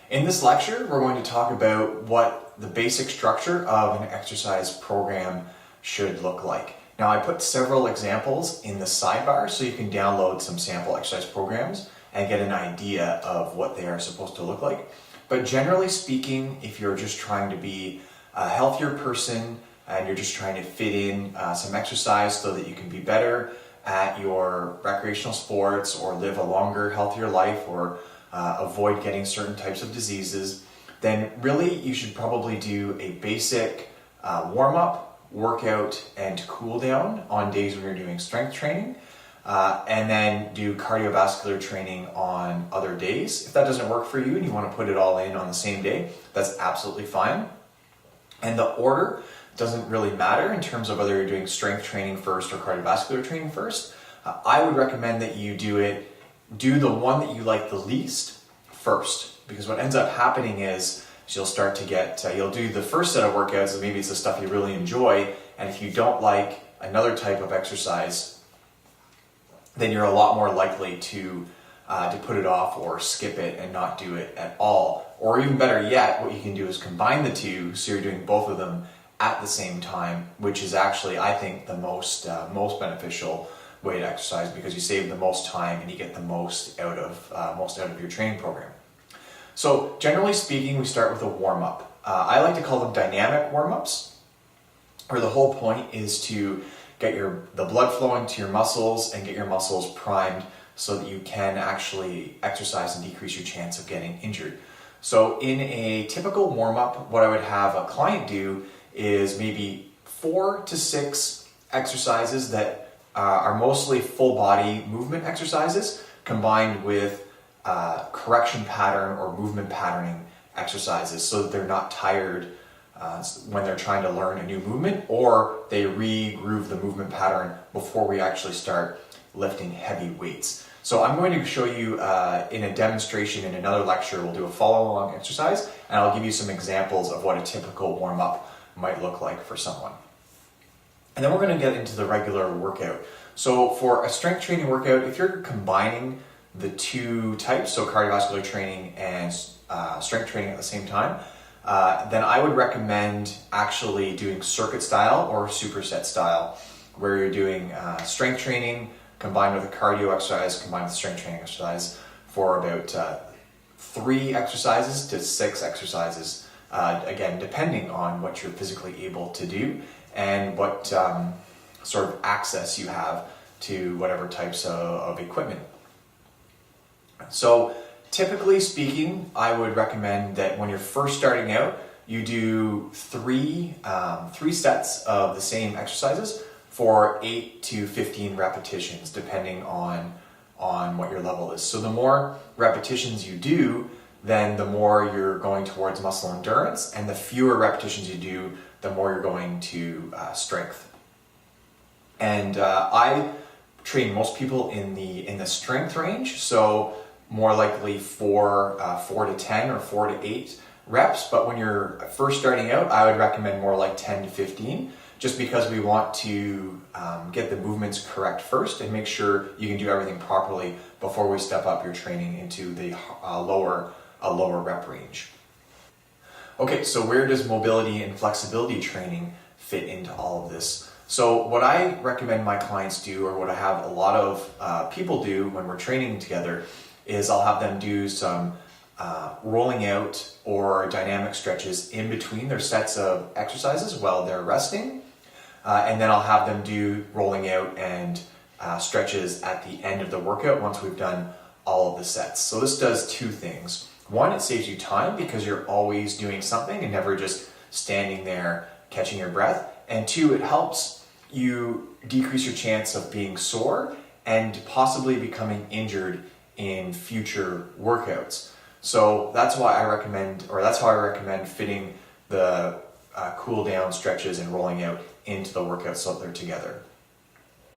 In this lecture, we're going to talk about what the basic structure of an exercise program should look like. Now, I put several examples in the sidebar so you can download some sample exercise programs and get an idea of what they are supposed to look like. But generally speaking, if you're just trying to be a healthier person and you're just trying to fit in some exercise so that you can be better at your recreational sports or live a longer, healthier life or avoid getting certain types of diseases, then really you should probably do a basic warm-up, workout, and cool down on days when you're doing strength training, and then do cardiovascular training on other days. If that doesn't work for you and you want to put it all in on the same day, that's absolutely fine. And the order doesn't really matter in terms of whether you're doing strength training first or cardiovascular training first. I would recommend that you do the one that you like the least first, because what ends up happening is you'll start to get, you'll do the first set of workouts and maybe it's the stuff you really enjoy, and if you don't like another type of exercise, then you're a lot more likely to put it off or skip it and not do it at all. Or even better yet, what you can do is combine the two so you're doing both of them at the same time, which is actually, I think, the most beneficial way to exercise, because you save the most time and you get the most out of your training program. So generally speaking, we start with a warm-up. I like to call them dynamic warm-ups, where the whole point is to get the blood flowing to your muscles and get your muscles primed so that you can actually exercise and decrease your chance of getting injured. So in a typical warm-up, what I would have a client do is maybe 4 to 6 exercises that are mostly full body movement exercises combined with correction pattern or movement patterning exercises, so that they're not tired when they're trying to learn a new movement, or they re-groove the movement pattern before we actually start lifting heavy weights. So I'm going to show you in a demonstration in another lecture. We'll do a follow-along exercise and I'll give you some examples of what a typical warm-up might look like for someone. And then we're going to get into the regular workout. So for a strength training workout, if you're combining the two types, so cardiovascular training and strength training at the same time, then I would recommend actually doing circuit style or superset style, where you're doing strength training combined with a cardio exercise combined with strength training exercise for about 3 exercises to 6 exercises, again, depending on what you're physically able to do and what sort of access you have to whatever types of equipment. So typically speaking, I would recommend that when you're first starting out, you do three sets of the same exercises for 8 to 15 repetitions, depending on what your level is. So the more repetitions you do, then the more you're going towards muscle endurance, and the fewer repetitions you do, the more you're going to strength. And I train most people in the strength range, so more likely 4 to 10 or 4 to 8 reps. But when you're first starting out, I would recommend more like 10 to 15, just because we want to get the movements correct first and make sure you can do everything properly before we step up your training into the lower rep range. Okay, so where does mobility and flexibility training fit into all of this? So what I recommend my clients do, or what I have a lot of people do when we're training together, is I'll have them do some rolling out or dynamic stretches in between their sets of exercises while they're resting. And then I'll have them do rolling out and stretches at the end of the workout once we've done all of the sets. So this does 2 things. One, it saves you time because you're always doing something and never just standing there catching your breath. And 2, it helps you decrease your chance of being sore and possibly becoming injured in future workouts. So that's why I recommend fitting the cool down stretches and rolling out into the workout so that they're together.